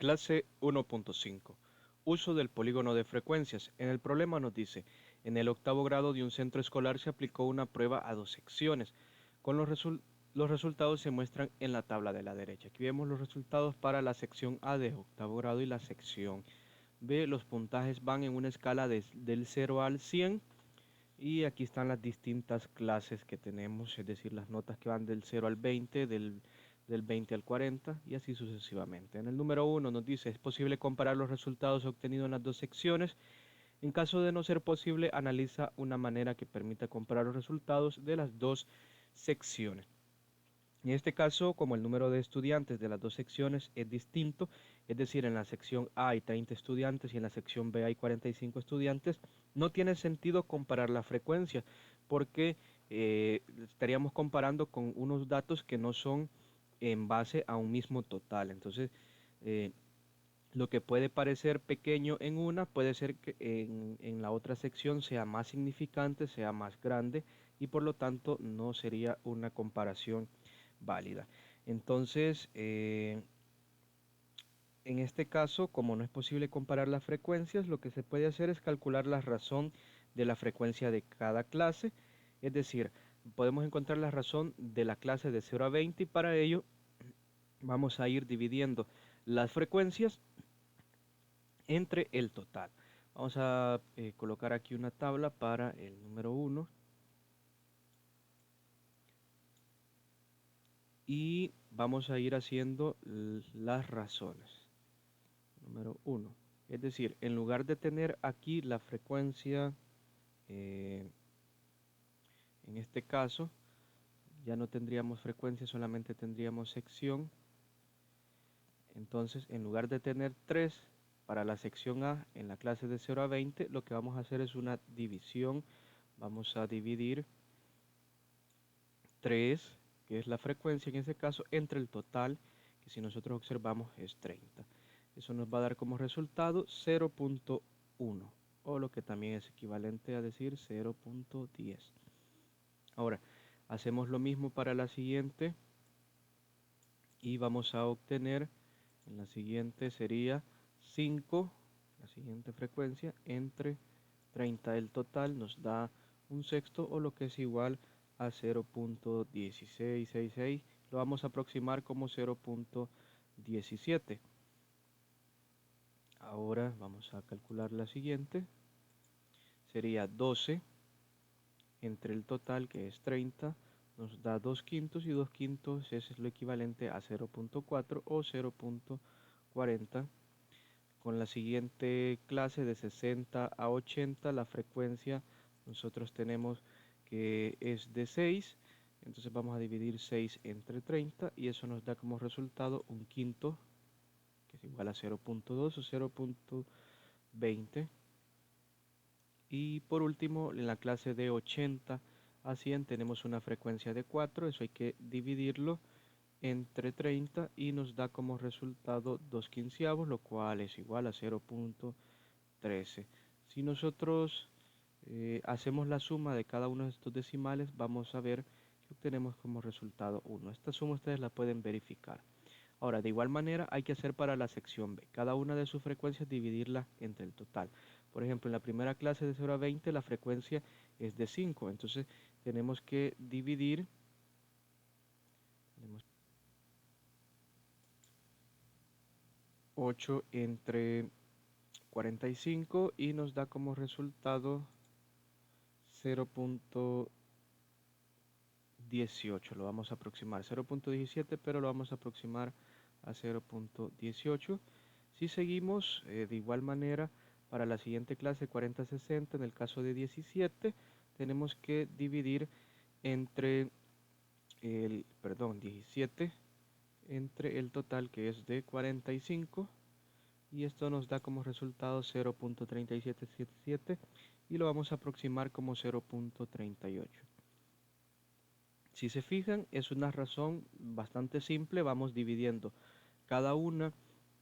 Clase 1.5. Uso del polígono de frecuencias. En el problema nos dice, en el octavo grado de un centro escolar se aplicó una prueba a dos secciones. Con los resultados se muestran en la tabla de la derecha. Aquí vemos los resultados para la sección A de octavo grado y la sección B. Los puntajes van en una escala del 0 al 100. Y aquí están las distintas clases que tenemos, es decir, las notas que van del 0 al 20, del 20 al 40 y así sucesivamente. En el número 1 nos dice, es posible comparar los resultados obtenidos en las dos secciones. En caso de no ser posible, analiza una manera que permita comparar los resultados de las dos secciones. En este caso, como el número de estudiantes de las dos secciones es distinto, es decir, en la sección A hay 30 estudiantes y en la sección B hay 45 estudiantes, no tiene sentido comparar la frecuencia porque estaríamos comparando con unos datos que no son en base a un mismo total. Entonces, eh, lo que puede parecer pequeño en una puede ser que en la otra sección sea más significante, sea más grande y por lo tanto no sería una comparación válida. Entonces, en este caso, como no es posible comparar las frecuencias, lo que se puede hacer es calcular la razón de la frecuencia de cada clase, es decir, podemos encontrar la razón de la clase de 0 a 20 y para ello vamos a ir dividiendo las frecuencias entre el total. Vamos a colocar aquí una tabla para el número 1 y vamos a ir haciendo las razones. Número 1. Es decir, en lugar de tener aquí la frecuencia, en este caso, ya no tendríamos frecuencia, solamente tendríamos sección. Entonces, en lugar de tener 3 para la sección A en la clase de 0 a 20, lo que vamos a hacer es una división. Vamos a dividir 3, que es la frecuencia en ese caso, entre el total, que si nosotros observamos es 30. Eso nos va a dar como resultado 0.1, o lo que también es equivalente a decir 0.10. Ahora, hacemos lo mismo para la siguiente y vamos a obtener, en la siguiente sería 5, la siguiente frecuencia, entre 30 el total nos da un sexto o lo que es igual a 0.1666, lo vamos a aproximar como 0.17. Ahora vamos a calcular la siguiente, sería 12 entre el total que es 30, nos da 2 quintos y 2 quintos es lo equivalente a 0.4 o 0.40. Con la siguiente clase de 60 a 80 la frecuencia nosotros tenemos que es de 6, entonces vamos a dividir 6 entre 30 y eso nos da como resultado un quinto que es igual a 0.2 o 0.20. Y por último, en la clase de 80 a 100 tenemos una frecuencia de 4, eso hay que dividirlo entre 30 y nos da como resultado 2 quinceavos, lo cual es igual a 0.13. Si nosotros hacemos la suma de cada uno de estos decimales, vamos a ver que obtenemos como resultado 1. Esta suma ustedes la pueden verificar. Ahora, de igual manera hay que hacer para la sección B. Cada una de sus frecuencias dividirla entre el total. Por ejemplo, en la primera clase de 0 a 20 la frecuencia es de 5. Entonces tenemos que dividir, tenemos 8 entre 45 y nos da como resultado 0.18. Lo vamos a aproximar 0.17, pero lo vamos a aproximar a 0.18. Si seguimos de igual manera para la siguiente clase 40-60, en el caso de 17, tenemos que dividir entre 17 entre el total que es de 45 y esto nos da como resultado 0.3777 y lo vamos a aproximar como 0.38. Si se fijan, es una razón bastante simple, vamos dividiendo cada una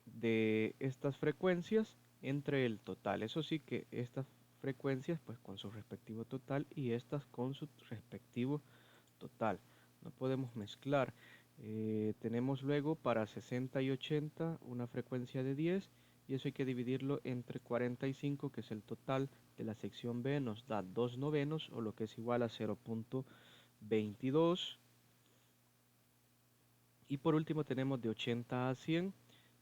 de estas frecuencias entre el total. Eso sí que estas frecuencias pues con su respectivo total y estas con su respectivo total. No podemos mezclar. Tenemos luego para 60 y 80 una frecuencia de 10 y eso hay que dividirlo entre 45, que es el total de la sección B, nos da 2 novenos o lo que es igual a 0.22. Y por último tenemos de 80 a 100,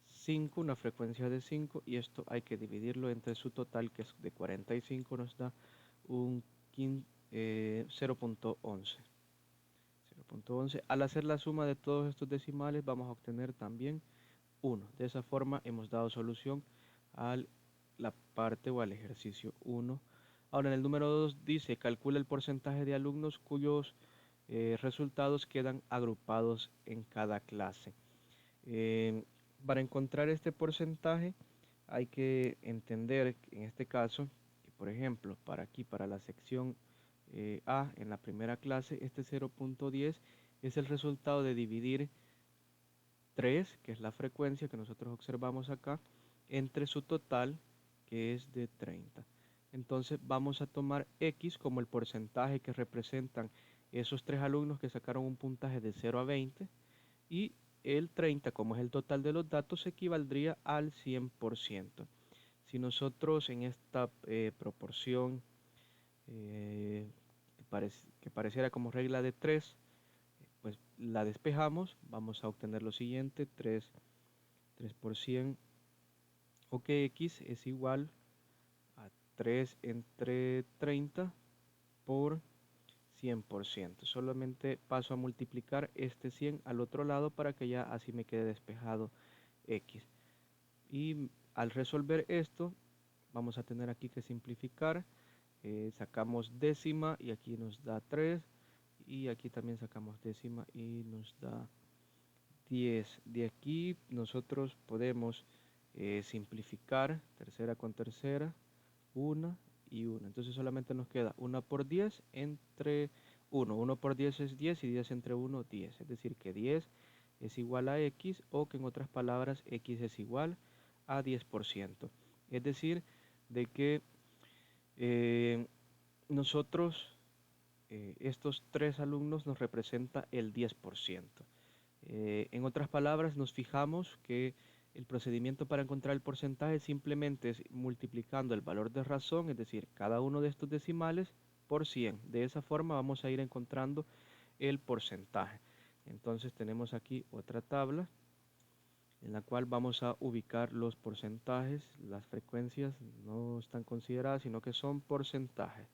5, una frecuencia de 5 y esto hay que dividirlo entre su total que es de 45, nos da un 0.11. 0.11. Al hacer la suma de todos estos decimales vamos a obtener también 1. De esa forma hemos dado solución a la parte o al ejercicio 1. Ahora en el número 2 dice calcula el porcentaje de alumnos cuyos resultados quedan agrupados en cada clase. Para encontrar este porcentaje hay que entender en este caso que por ejemplo para aquí para la sección A en la primera clase este 0.10 es el resultado de dividir 3, que es la frecuencia que nosotros observamos acá, entre su total, que es de 30. Entonces vamos a tomar X como el porcentaje que representan esos 3 alumnos que sacaron un puntaje de 0 a 20 y el 30, como es el total de los datos, equivaldría al 100%. Si nosotros en esta proporción que pareciera como regla de 3, pues la despejamos, vamos a obtener lo siguiente, 3 por 100, o que X es igual a 3 entre 30 por 100%. Solamente paso a multiplicar este 100 al otro lado para que ya así me quede despejado X. Y al resolver esto, vamos a tener aquí que simplificar. Sacamos décima y aquí nos da 3. Y aquí también sacamos décima y nos da 10. De aquí nosotros podemos simplificar tercera con tercera, 1 y 1. Entonces solamente nos queda 1 por 10 entre 1. 1 por 10 es 10 y 10 entre 1, 10. Es decir, que 10 es igual a X o que en otras palabras X es igual a 10%. Es decir, de que nosotros, estos 3 alumnos nos representa el 10%. En otras palabras, nos fijamos que el procedimiento para encontrar el porcentaje simplemente es multiplicando el valor de razón, es decir, cada uno de estos decimales por 100. De esa forma vamos a ir encontrando el porcentaje. Entonces tenemos aquí otra tabla en la cual vamos a ubicar los porcentajes. Las frecuencias no están consideradas, sino que son porcentajes.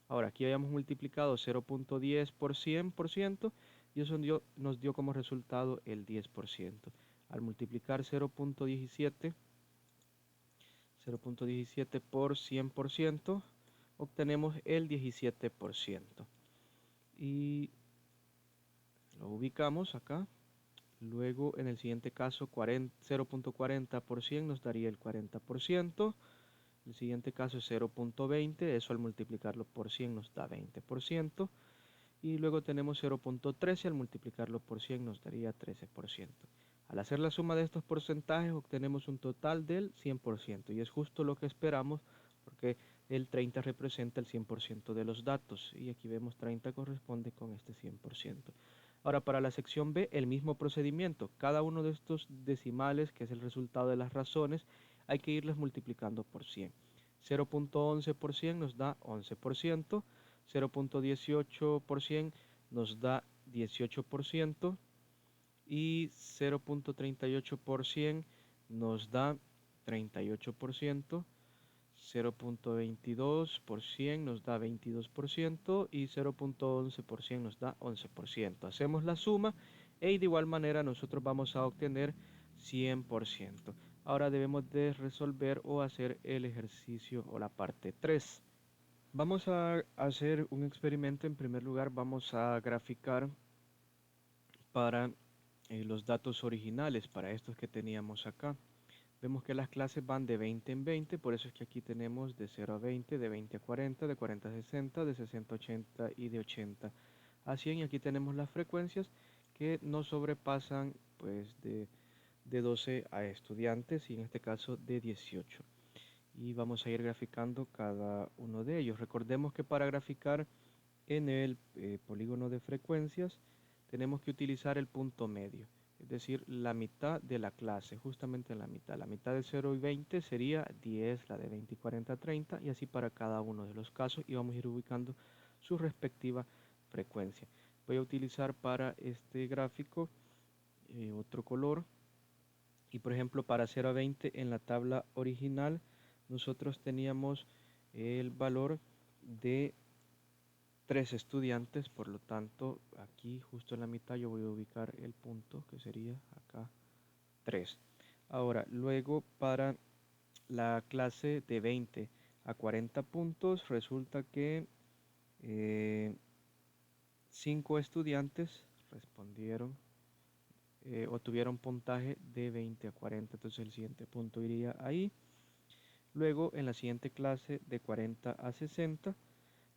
Ahora, aquí habíamos multiplicado 0.10 por 100% y eso nos dio como resultado el 10%. Al multiplicar 0.17 por 100%, obtenemos el 17%. Y lo ubicamos acá. Luego, en el siguiente caso, 0.40 por 100 nos daría el 40%. El siguiente caso es 0.20, eso al multiplicarlo por 100 nos da 20%. Y luego tenemos 0.13, al multiplicarlo por 100 nos daría 13%. Al hacer la suma de estos porcentajes obtenemos un total del 100% y es justo lo que esperamos porque el 30 representa el 100% de los datos y aquí vemos 30 corresponde con este 100%. Ahora para la sección B el mismo procedimiento, cada uno de estos decimales que es el resultado de las razones hay que irles multiplicando por 100. 0.11 por 100 nos da 11%, 0.18% nos da 18% y 0.38% nos da 38%, 0.22% nos da 22% y 0.11% nos da 11%. Hacemos la suma y de igual manera nosotros vamos a obtener 100%. Ahora debemos de resolver o hacer el ejercicio o la parte 3. Vamos a hacer un experimento. En primer lugar vamos a graficar para los datos originales, para estos que teníamos acá. Vemos que las clases van de 20 en 20, por eso es que aquí tenemos de 0 a 20, de 20 a 40, de 40 a 60, de 60 a 80 y de 80 a 100. Y aquí tenemos las frecuencias que no sobrepasan pues de 12 a estudiantes y en este caso de 18. Y vamos a ir graficando cada uno de ellos. Recordemos que para graficar en el polígono de frecuencias tenemos que utilizar el punto medio, es decir, la mitad de la clase, justamente la mitad. La mitad de 0 y 20 sería 10, la de 20 y 40, 30, y así para cada uno de los casos, y vamos a ir ubicando su respectiva frecuencia. Voy a utilizar para este gráfico otro color, y por ejemplo para 0 a 20 en la tabla original nosotros teníamos el valor de 3 estudiantes, por lo tanto aquí justo en la mitad yo voy a ubicar el punto que sería acá 3. Ahora luego para la clase de 20 a 40 puntos resulta que 5 estudiantes respondieron o tuvieron puntaje de 20 a 40, entonces el siguiente punto iría ahí. Luego en la siguiente clase de 40 a 60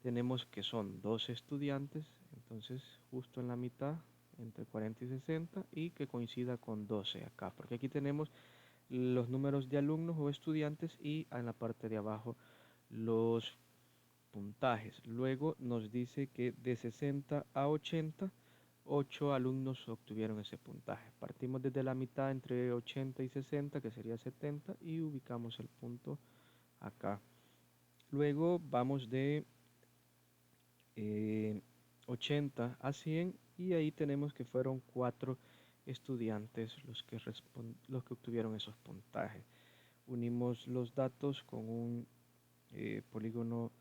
tenemos que son 12 estudiantes, entonces justo en la mitad entre 40 y 60 y que coincida con 12 acá, porque aquí tenemos los números de alumnos o estudiantes y en la parte de abajo los puntajes. Luego nos dice que de 60 a 80 8 alumnos obtuvieron ese puntaje. Partimos desde la mitad entre 80 y 60, que sería 70, y ubicamos el punto acá. Luego vamos de 80 a 100 y ahí tenemos que fueron 4 estudiantes los que obtuvieron esos puntajes. Unimos los datos con un polígono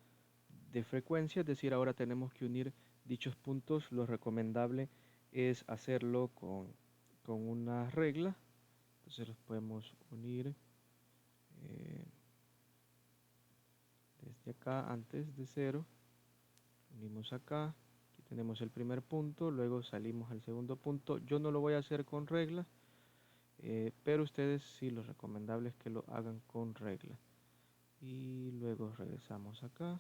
de frecuencia, es decir, ahora tenemos que unir dichos puntos. Lo recomendable es hacerlo con una regla, entonces los podemos unir desde acá antes de 0, unimos acá, aquí tenemos el primer punto, luego salimos al segundo punto. Yo no lo voy a hacer con regla, pero ustedes sí, lo recomendable es que lo hagan con regla. Y luego regresamos acá,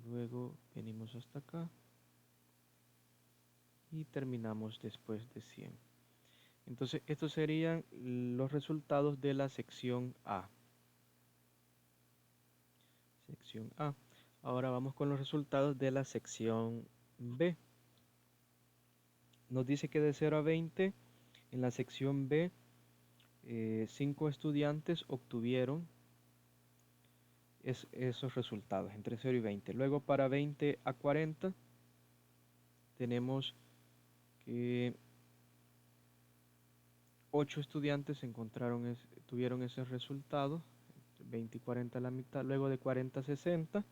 luego venimos hasta acá y terminamos después de 100. Entonces estos serían los resultados de la sección A. Sección A. Ahora vamos con los resultados de la sección B. Nos dice que de 0 a 20 en la sección B 5 estudiantes obtuvieron esos resultados entre 0 y 20. Luego para 20 a 40 tenemos que 8 estudiantes tuvieron ese resultado, 20 y 40 a la mitad. Luego de 40 a 60,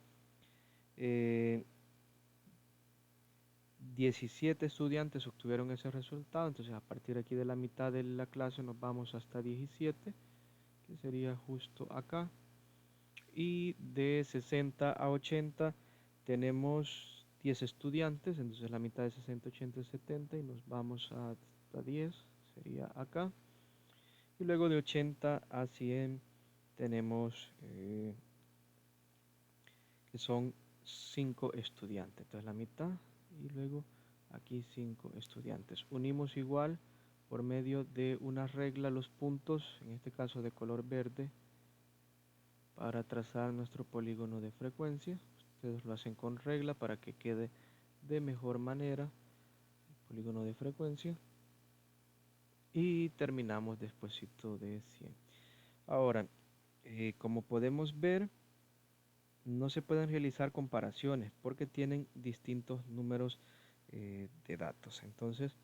17 estudiantes obtuvieron ese resultado. Entonces a partir aquí de la mitad de la clase nos vamos hasta 17, que sería justo acá. Y de 60 a 80 tenemos 10 estudiantes, entonces la mitad de 60, 80 es 70 y nos vamos hasta 10, sería acá. Y luego de 80 a 100 tenemos que son 5 estudiantes, entonces la mitad y luego aquí 5 estudiantes. Unimos igual por medio de una regla los puntos, en este caso de color verde, para trazar nuestro polígono de frecuencia. Ustedes lo hacen con regla para que quede de mejor manera el polígono de frecuencia. Y terminamos despuésito de 100. Ahora, como podemos ver, no se pueden realizar comparaciones porque tienen distintos números de datos. Entonces,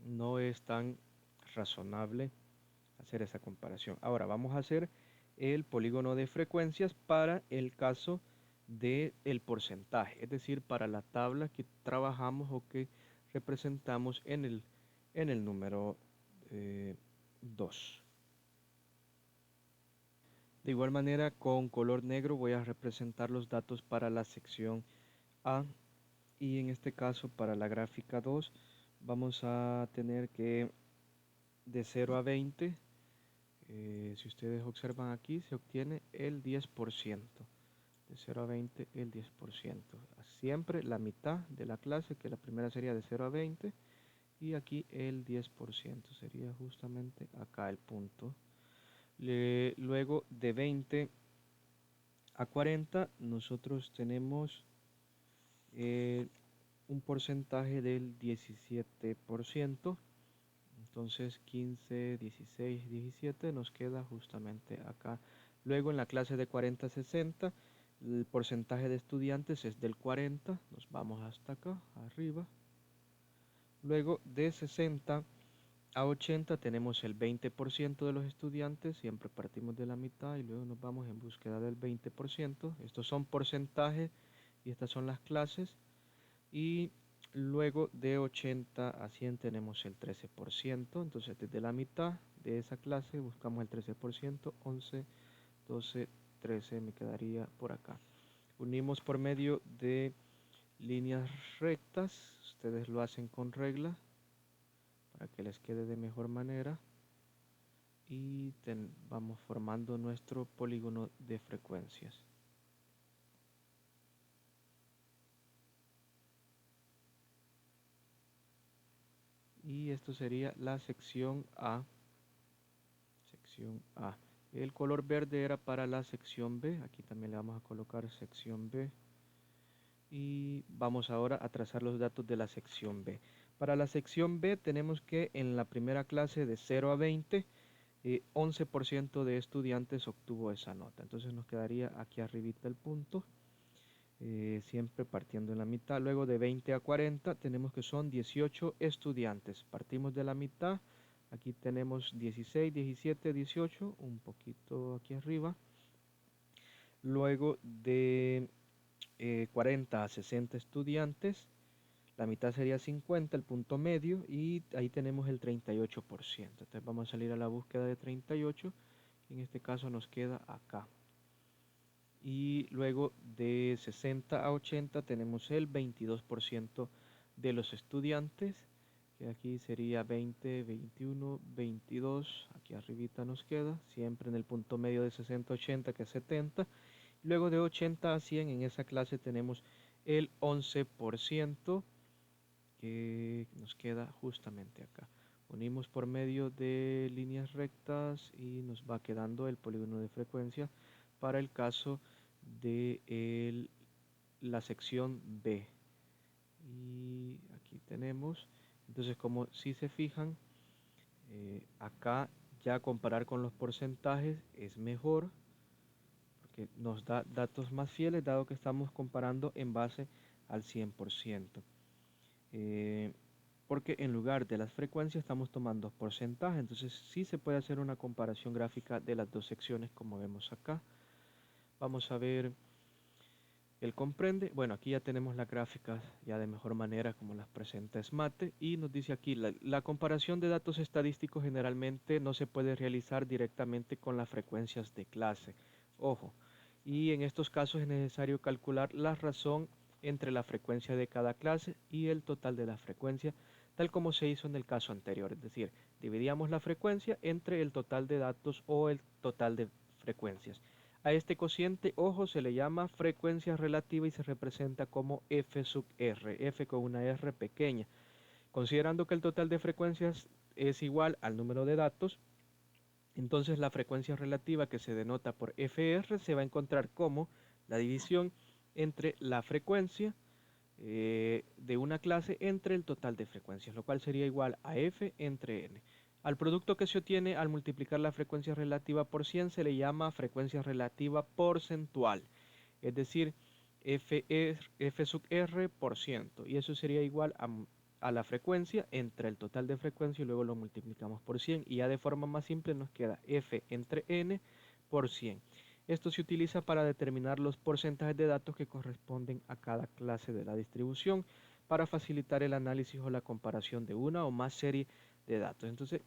no es tan razonable hacer esa comparación. Ahora vamos a hacer el polígono de frecuencias para el caso del porcentaje, es decir, para la tabla que trabajamos o que representamos en el número 2. De igual manera, con color negro voy a representar los datos para la sección A, y en este caso para la gráfica 2 vamos a tener que de 0 a 20, si ustedes observan aquí, se obtiene el 10%. De 0 a 20, el 10%. Siempre la mitad de la clase, que la primera sería de 0 a 20, y aquí el 10%. Sería justamente acá el punto. Luego de 20 a 40, nosotros tenemos un porcentaje del 17%. Entonces 15, 16, 17 nos queda justamente acá. Luego en la clase de 40-60, el porcentaje de estudiantes es del 40, nos vamos hasta acá, arriba. Luego de 60 a 80 tenemos el 20% de los estudiantes, siempre partimos de la mitad y luego nos vamos en búsqueda del 20%. Estos son porcentajes y estas son las clases. Y luego de 80 a 100 tenemos el 13%. Entonces desde la mitad de esa clase buscamos el 13%, 11, 12, 13 me quedaría por acá. Unimos por medio de líneas rectas, ustedes lo hacen con regla para que les quede de mejor manera y vamos formando nuestro polígono de frecuencias. Y esto sería la sección A. Sección A. El color verde era para la sección B. Aquí también le vamos a colocar sección B. Y vamos ahora a trazar los datos de la sección B. Para la sección B tenemos que en la primera clase de 0 a 20, 11% de estudiantes obtuvo esa nota. Entonces nos quedaría aquí arribita el punto. Siempre partiendo en la mitad. Luego de 20 a 40 tenemos que son 18 estudiantes. Partimos de la mitad. Aquí tenemos 16, 17, 18, un poquito aquí arriba. Luego de 40 a 60 estudiantes, la mitad sería 50, el punto medio, y ahí tenemos el 38%. Entonces vamos a salir a la búsqueda de 38, y en este caso nos queda acá. Y luego de 60 a 80 tenemos el 22% de los estudiantes, que aquí sería 20, 21, 22, aquí arribita nos queda, siempre en el punto medio de 60 a 80 que es 70. Luego de 80 a 100 en esa clase tenemos el 11% que nos queda justamente acá. Unimos por medio de líneas rectas y nos va quedando el polígono de frecuencia para el caso de la sección B. Y aquí tenemos, entonces como si se fijan, acá ya comparar con los porcentajes es mejor porque nos da datos más fieles dado que estamos comparando en base al 100%. Porque en lugar de las frecuencias estamos tomando porcentajes, entonces sí se puede hacer una comparación gráfica de las dos secciones como vemos acá. Vamos a ver el comprende. Bueno, aquí ya tenemos las gráficas ya de mejor manera como las presenta SMATE y nos dice aquí la comparación de datos estadísticos generalmente no se puede realizar directamente con las frecuencias de clase. Ojo, y en estos casos es necesario calcular la razón entre la frecuencia de cada clase y el total de la frecuencia, tal como se hizo en el caso anterior, es decir, dividíamos la frecuencia entre el total de datos o el total de frecuencias. A este cociente, ojo, se le llama frecuencia relativa y se representa como F sub R, F con una R pequeña. Considerando que el total de frecuencias es igual al número de datos, entonces la frecuencia relativa que se denota por FR se va a encontrar como la división entre la frecuencia de una clase entre el total de frecuencias, lo cual sería igual a F entre N. Al producto que se obtiene al multiplicar la frecuencia relativa por 100 se le llama frecuencia relativa porcentual, es decir, F sub R por ciento, y eso sería igual a la frecuencia entre el total de frecuencia y luego lo multiplicamos por 100 y ya de forma más simple nos queda F entre N por 100. Esto se utiliza para determinar los porcentajes de datos que corresponden a cada clase de la distribución para facilitar el análisis o la comparación de una o más series de datos. Entonces,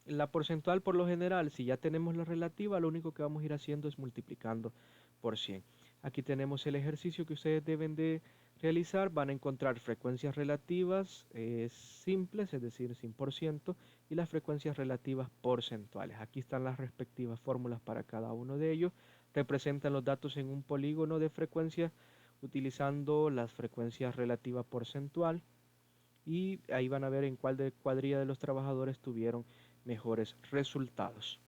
la porcentual por lo general, si ya tenemos la relativa, lo único que vamos a ir haciendo es multiplicando por 100. Aquí tenemos el ejercicio que ustedes deben de realizar. Van a encontrar frecuencias relativas simples, es decir, 100%, y las frecuencias relativas porcentuales. Aquí están las respectivas fórmulas para cada uno de ellos. Representan los datos en un polígono de frecuencia utilizando las frecuencias relativa porcentual y ahí van a ver en cuál de cuadrilla de los trabajadores tuvieron mejores resultados.